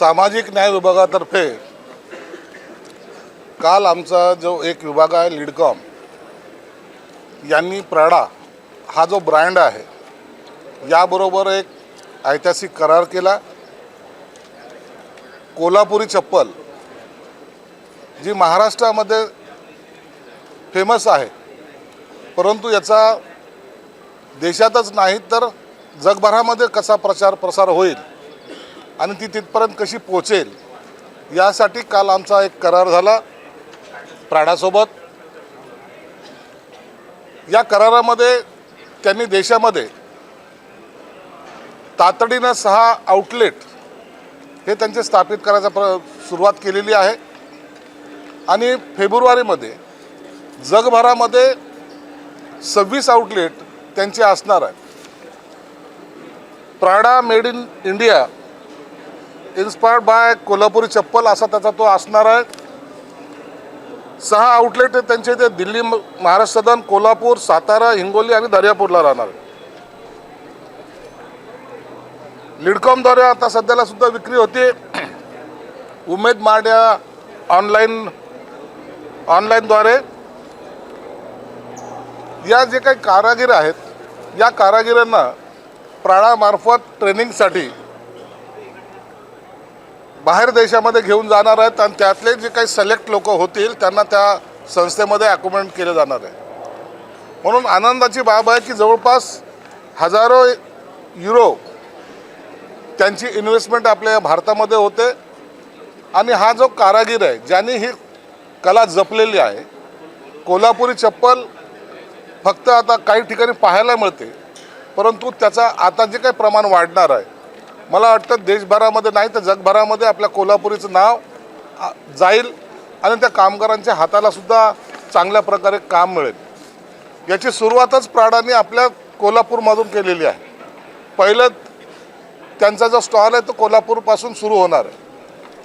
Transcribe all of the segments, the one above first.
सामाजिक न्याय विभागातर्फे काल आमचा जो एक विभाग आहे लीडकॉम यांनी प्राडा हा जो ब्रँड आहे याबरोबर एक ऐतिहासिक करार केला। कोल्हापुरी चप्पल जी महाराष्ट्रामध्ये फेमस आहे, परंतु याचा देशातच नाही तर जगभरामध्ये कसा प्रसार होईल आणि ती तिथपर्यंत कशी पोहोचेल यासाठी काल आमचा एक करार झाला प्राडासोबत। या करारामध्ये त्यांनी देशामध्ये तातडीनं 6 आउटलेट हे त्यांचे स्थापित करायचा सुरुवात केलेली आहे आणि फेब्रुवारीमध्ये जगभरामध्ये 26 आउटलेट त्यांचे असणार आहे। Prada made in India inspired bye Kolhapuri चप्पल असा त्याचा तो असणार आहे। 6 आउटलेट त्यांचे ते दिल्ली, महाराष्ट्र सदन, कोल्हापूर, सातारा, हिंगोली आणि दर्यापूरला राहणार आहे। लीडकॉमद्वारे आता सध्याला सुद्धा विक्री होते। उमेद मार्ट या ऑनलाईनद्वारे या जे काही कारागीर आहेत या कारागिरांना प्राडामार्फत ट्रेनिंगसाठी बाहेर देशामध्ये घेऊन जाणार आहेत आणि त्यातले जे काही सिलेक्ट लोक होतील त्यांना त्या संस्थेमध्ये अकोमोडेट केले जाणार आहे। म्हणून आनंदाची बाब आहे की जवळपास हजारो युरो त्यांची इन्व्हेस्टमेंट आपल्या भारतामध्ये होते आणि हा जो कारागीर आहे ज्यांनी ही कला जपलेली आहे, कोल्हापुरी चप्पल फक्त आता काही ठिकाणी पाहायला मिळते, परंतु त्याचा आता जे काही प्रमाण वाढणार आहे, मला वाटतं देशभरामध्ये नाही तर जगभरामध्ये आपल्या कोल्हापुरीचं नाव जाईल आणि त्या कामगारांच्या हाताला सुद्धा चांगल्या प्रकारे काम मिळेल। याची सुरुवातच प्राडाने आपल्या कोल्हापूरमधून केलेली आहे। पहिलं त्यांचा जो स्टॉल आहे तो कोल्हापूरपासून सुरू होणार आहे।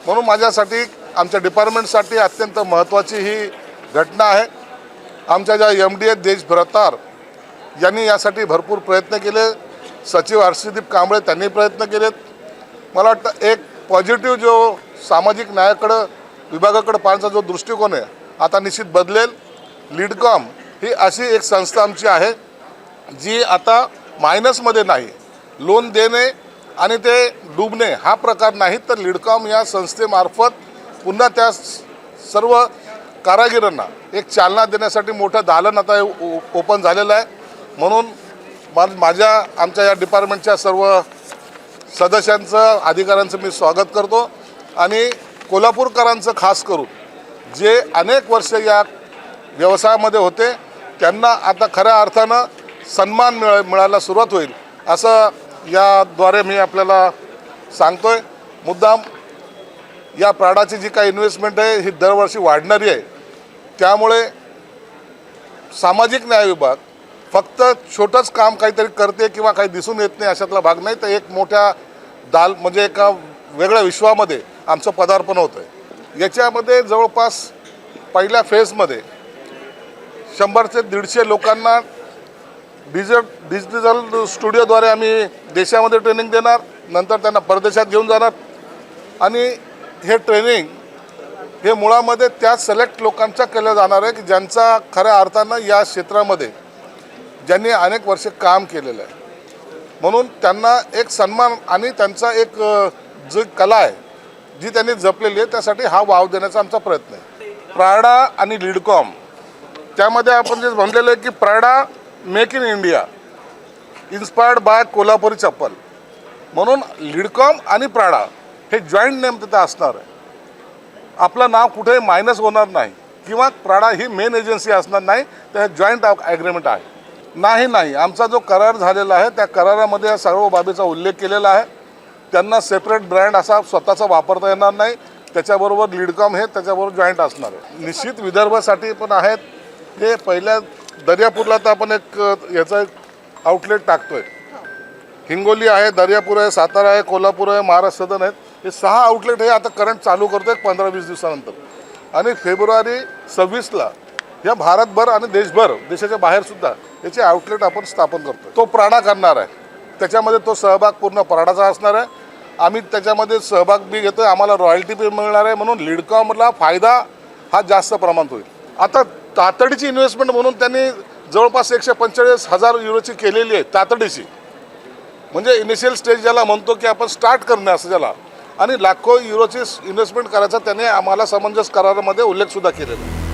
म्हणून माझ्यासाठी, आमच्या डिपार्टमेंटसाठी अत्यंत महत्त्वाची ही घटना आहे। आमच्या ज्या MD आहेत देश भ्रतार यांनी यासाठी भरपूर प्रयत्न केले। सचिव हर्षदीप कांबळे त्यांनी प्रयत्न केलेत। मला वाटतं एक पॉझिटिव्ह जो सामाजिक न्यायाकडं विभागाकडे पाहण्याचा जो दृष्टिकोन आहे आता निश्चित बदलेल। लीडकॉम ही अशी एक संस्था आमची आहे जी आता मायनसमध्ये नाही, लोन देणे आणि ते डुबणे हा प्रकार नाही, तर लीडकॉम या संस्थेमार्फत पुन्हा त्या सर्व कारागिरांना एक चालना देण्यासाठी मोठं दालन आता ओपन झालेलं आहे। म्हणून आमच्या या डिपार्टमेंटच्या सर्व सदस्यांचं, अधिकाऱ्यांचं मी स्वागत करतो आणि कोल्हापूरकरांचं खास करून जे अनेक वर्ष या व्यवसायामध्ये होते त्यांना आता खऱ्या अर्थानं सन्मान मिळायला सुरुवात होईल असं याद्वारे मी आपल्याला सांगतोय। मुद्दाम या प्राडाची जी काही इन्व्हेस्टमेंट आहे ही दरवर्षी वाढणारी आहे, त्यामुळे सामाजिक न्याय विभाग फक्त छोटंच काम काहीतरी करते किंवा काही दिसून येत नाही अशातला भाग नाही, तर एक मोठ्या म्हणजे एका वेगळ्या विश्वामध्ये आमचं पदार्पण होतं आहे। याच्यामध्ये जवळपास पहिल्या फेजमध्ये 100 ते 150 लोकांना डिजिटल स्टुडिओद्वारे आम्ही देशामध्ये ट्रेनिंग देणार, नंतर त्यांना परदेशात घेऊन जाणार आणि हे ट्रेनिंग हे मुळामध्ये त्या सिलेक्ट लोकांचा केलं जाणार आहे की ज्यांचा खऱ्या अर्थानं या क्षेत्रामध्ये ज्यांनी अनेक वर्षे काम केलेलं आहे। म्हणून त्यांना एक सन्मान आणि त्यांचा एक जी कला आहे जी त्यांनी जपलेली आहे त्यासाठी हा वाव देण्याचा आमचा प्रयत्न आहे। प्राडा आणि लीडकॉम त्यामध्ये आपण जे म्हणलेलं आहे की Prada make in India inspired bye Kolhapuri चप्पल, म्हणून लीडकॉम आणि प्राडा हे जॉईंट नेम तिथं असणार आहे। आपलं नाव कुठे मायनस होणार नाही किंवा प्राडा ही मेन एजन्सी असणार नाही, तर हे जॉईंट ॲग्रीमेंट आहे। नाही, आमचा जो करार झालेला आहे त्या करारामध्ये या सर्व बाबीचा उल्लेख केलेला आहे। त्यांना सेपरेट ब्रँड असा स्वतःचा वापरता येणार नाही, त्याच्याबरोबर लीडकॉम हे त्याच्याबरोबर जॉईंट असणार आहे। निश्चित विदर्भासाठी पण आहेत। हे पहिल्या दर्यापूरला तर आपण एक याचा आउटलेट टाकतोय। हिंगोली आहे, दर्यापूर आहे, सातारा आहे, कोल्हापूर आहे, महाराष्ट्र सदन आहेत। हे 6 आउटलेट हे आता करंट चालू करतोय 15-20 दिवसानंतर आणि फेब्रुवारी 26ला या भारतभर आणि देशभर, देशाच्या बाहेरसुद्धा याचे आउटलेट आपण स्थापन करतो। तो प्राडा करणार आहे, त्याच्यामध्ये तो सहभाग पूर्ण प्राडाचा असणार आहे आम्ही त्याच्यामध्ये सहभाग बी घेतो आहे, आम्हाला रॉयल्टी बी मिळणार आहे, म्हणून लिडकॉमला फायदा हा जास्त प्रमाणात होईल. आता तातडीची इन्व्हेस्टमेंट म्हणून त्यांनी जवळपास 145,000 युरोची केलेली आहे तातडीची, म्हणजे इनिशियल स्टेज ज्याला म्हणतो की आपण स्टार्ट करणं असं ज्याला, आणि लाखो युरोची इन्व्हेस्टमेंट करायचा त्याने आम्हाला समंजस करारामध्ये उल्लेखसुद्धा केलेला आहे.